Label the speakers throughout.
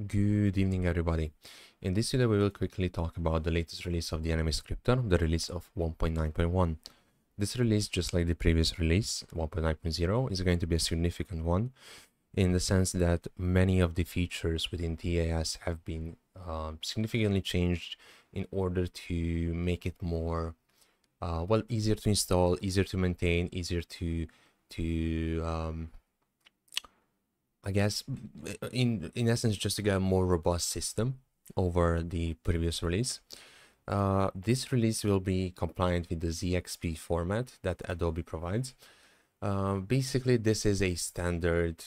Speaker 1: Good evening, everybody. In this video, we will quickly talk about the latest release of the anime scripter, the release of 1.9.1. This release, just like the previous release, 1.9.0, is going to be a significant one in the sense that many of the features within TAS have been significantly changed in order to make it more, easier to install, easier to maintain, easier to I guess in essence just to get a more robust system over the previous release. This release will be compliant with the ZXP format that Adobe provides. Basically, this is a standard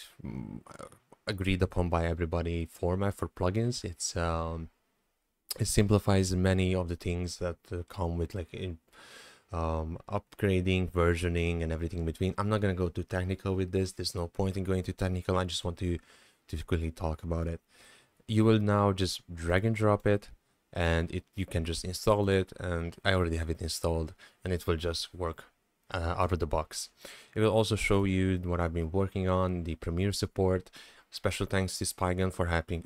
Speaker 1: agreed upon by everybody format for plugins. It simplifies many of the things that come with upgrading, versioning, and everything in between. I'm not going to go too technical with this. There's no point in going too technical. I just want to quickly talk about it. You will now just drag and drop it, and you can just install it, and I already have it installed, and it will just work out of the box. It will also show you what I've been working on, the Premiere support. Special thanks to Spygun for happening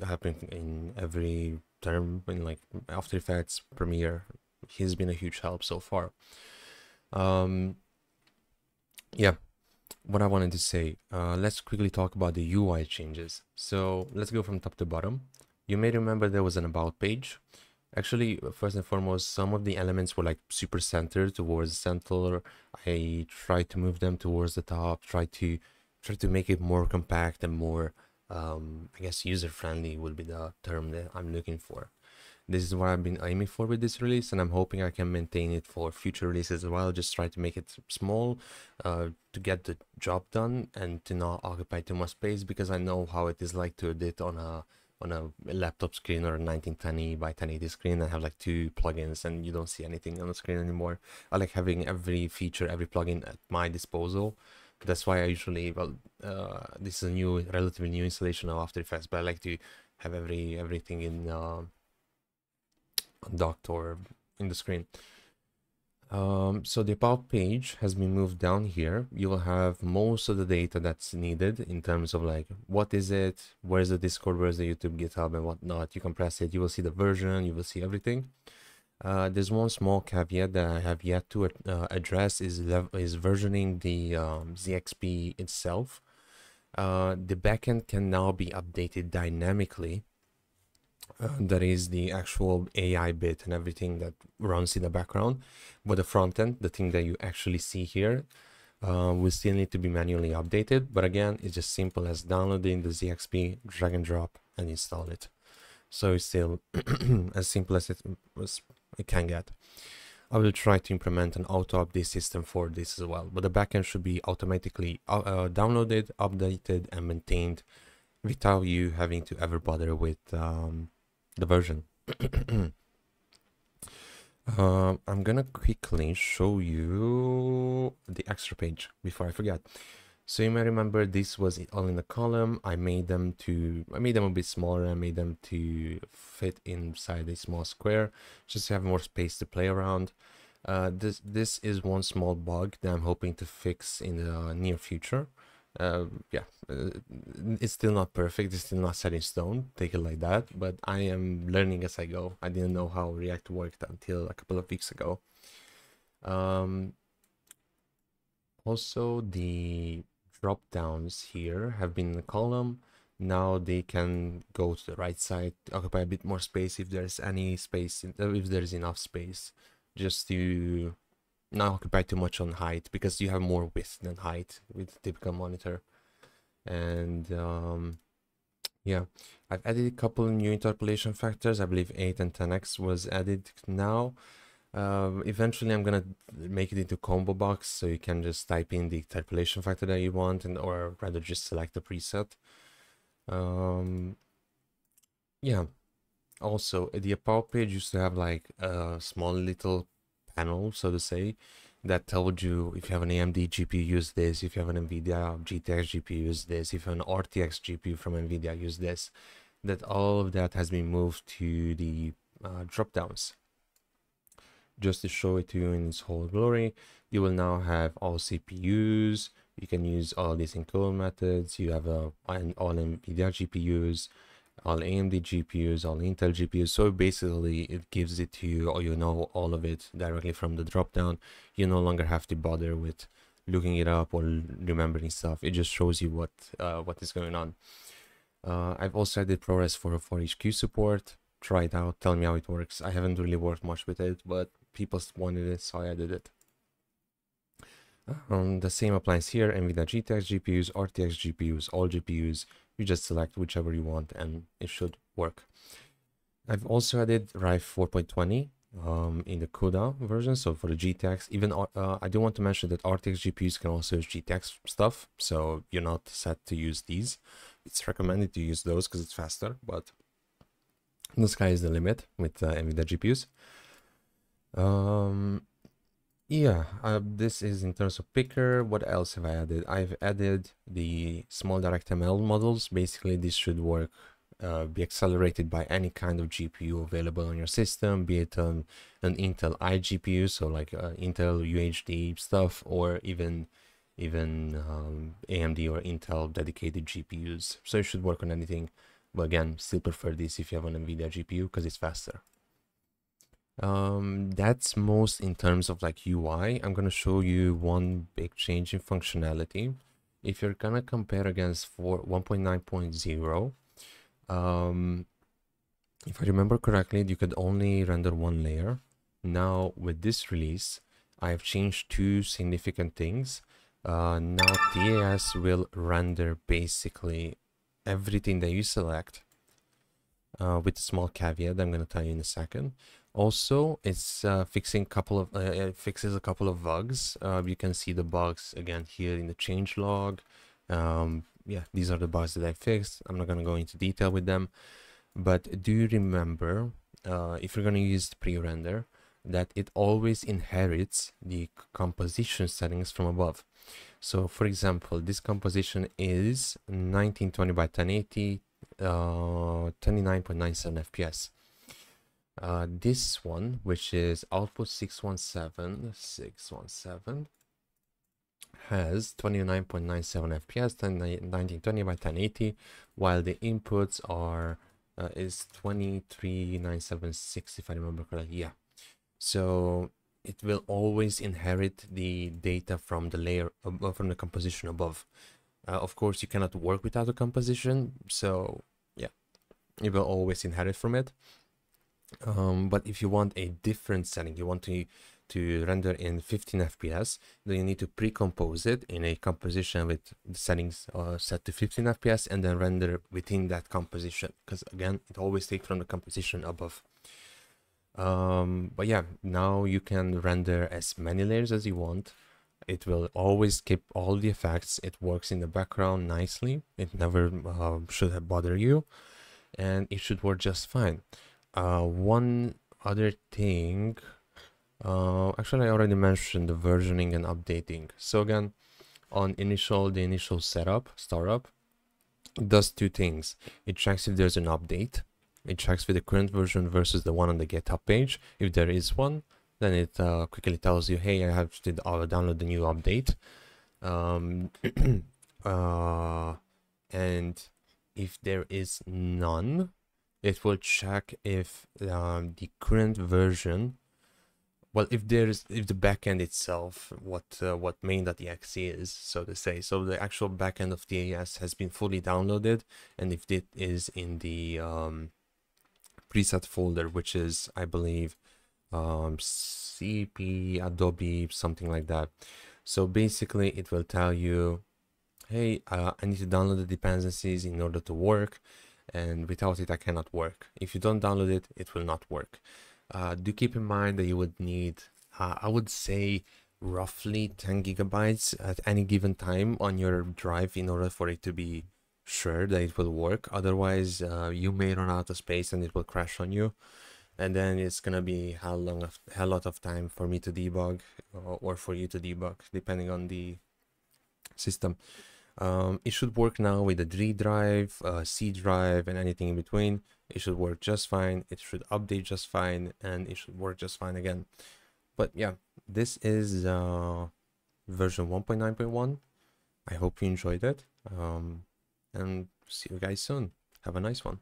Speaker 1: in every term in like After Effects, Premiere. He's been a huge help so far. Yeah, what I wanted to say, let's quickly talk about the UI changes. So let's go from top to bottom. You may remember there was an about page. Actually, first and foremost, some of the elements were like super centered towards center. I tried to move them towards the top, try to make it more compact and more, I guess user-friendly would be the term that I'm looking for. This is what I've been aiming for with this release, and I'm hoping I can maintain it for future releases as well. Just try to make it small to get the job done and to not occupy too much space, because I know how it is like to edit on a laptop screen or a 1920 by 1080 screen and have like two plugins and you don't see anything on the screen anymore. I like having every feature, every plugin at my disposal. That's why I usually, this is a relatively new installation of After Effects, but I like to have everything in docked or in the screen. So the about page has been moved down here. You will have most of the data that's needed in terms of like what is it, where's the Discord, where's the YouTube, GitHub, and whatnot. You can press it, you will see the version, you will see everything. There's one small caveat that I have yet to address is versioning the ZXP itself. The backend can now be updated dynamically. That is the actual AI bit and everything that runs in the background, but the front end, the thing that you actually see here, will still need to be manually updated. But again, it's just simple as downloading the ZXP, drag and drop, and install it. So it's still as simple as it can get. I will try to implement an auto update system for this as well, but the backend should be automatically downloaded, updated, and maintained without you having to ever bother with the version. I'm gonna quickly show you the extra page before I forget. So you may remember this was all in a column. I made them a bit smaller. I made them to fit inside a small square just to have more space to play around. This is one small bug that I'm hoping to fix in the near future. It's still not perfect, it's still not set in stone, take it like that, but I am learning as I go. I didn't know how React worked until a couple of weeks ago. Also, the drop downs here have been in a column. Now they can go to the right side, occupy a bit more space if there's any space, if there's enough space, just to not occupy too much on height, because you have more width than height with the typical monitor. And yeah, I've added a couple of new interpolation factors. I believe 8 and 10x was added now. Eventually I'm gonna make it into combo box, so you can just type in the interpolation factor that you want, or rather just select the preset. Yeah, also the about page used to have like a small little panel, so to say, that told you if you have an AMD GPU, use this. If you have an NVIDIA GTX GPU, use this. If you have an RTX GPU from NVIDIA, use this. That all of that has been moved to the drop downs. Just to show it to you in its whole glory, you will now have all CPUs. You can use all these encode methods. You have all NVIDIA GPUs. all AMD GPUs, all Intel GPUs. So basically it gives it to you, or you know all of it directly from the drop down. You no longer have to bother with looking it up or remembering stuff. It just shows you what is going on. I've also added ProRes for HQ support. Try it out, tell me how it works. I haven't really worked much with it, but people wanted it, so I added it. The same applies here. NVIDIA GTX GPUs, RTX GPUs, all GPUs. You just select whichever you want and it should work. I've also added Rife 4.20 in the CUDA version, so for the GTX. Even I do want to mention that RTX GPUs can also use GTX stuff, so you're not set to use these. It's recommended to use those because it's faster, but the sky is the limit with NVIDIA GPUs. This is in terms of picker. What else have I added? I've added the small DirectML models. Basically, this should work, be accelerated by any kind of GPU available on your system, be it an Intel iGPU, so like Intel UHD stuff, or even AMD or Intel dedicated GPUs. So it should work on anything. But again, still prefer this if you have an NVIDIA GPU because it's faster. That's most in terms of like UI. I'm gonna show you one big change in functionality. If you're gonna compare against 1.9.0, if I remember correctly, you could only render one layer. Now with this release, I've changed two significant things. Now TAS will render basically everything that you select, with a small caveat I'm going to tell you in a second. Also, it's fixes a couple of bugs. You can see the bugs again here in the change log. Yeah, these are the bugs that I fixed. I'm not going to go into detail with them, but do you remember, if you're going to use the pre-render, that it always inherits the composition settings from above. So for example, this composition is 1920 by 1080, 29.97 FPS. This one, which is output 617, has 29.97 FPS, 1920 by 1080, while the inputs are is 23.976 if I remember correctly. Yeah, so it will always inherit the data from the layer from the composition above. Of course, you cannot work without a composition, so yeah, it will always inherit from it. But if you want a different setting, you want to render in 15 FPS, then you need to pre-compose it in a composition with the settings set to 15 FPS and then render within that composition, because again, it always takes from the composition above. But yeah, now you can render as many layers as you want. It will always keep all the effects. It works in the background nicely. It never should have bothered you, and it should work just fine. One other thing, actually I already mentioned the versioning and updating. So again, on the initial startup, it does two things. It checks if there's an update. It checks with the current version versus the one on the GitHub page. If there is one, then it quickly tells you, hey, I have to download the new update. And if there is none, it will check if the current version, well, if the backend itself, what main.exe is, so to say, so the actual backend of TAS has been fully downloaded, and if it is in the preset folder, which is, I believe, CP, Adobe, something like that. So basically it will tell you, hey, I need to download the dependencies in order to work, and without it I cannot work. If you don't download it, it will not work. Do keep in mind that you would need, I would say, roughly 10 gigabytes at any given time on your drive in order for it to be sure that it will work. Otherwise, you may run out of space and it will crash on you. And then it's gonna be a lot of time for me to debug or for you to debug, depending on the system. It should work now with the D drive, C drive, and anything in between. It should work just fine. It should update just fine, and it should work just fine again. But yeah, this is version 1.9.1. I hope you enjoyed it, and see you guys soon. Have a nice one.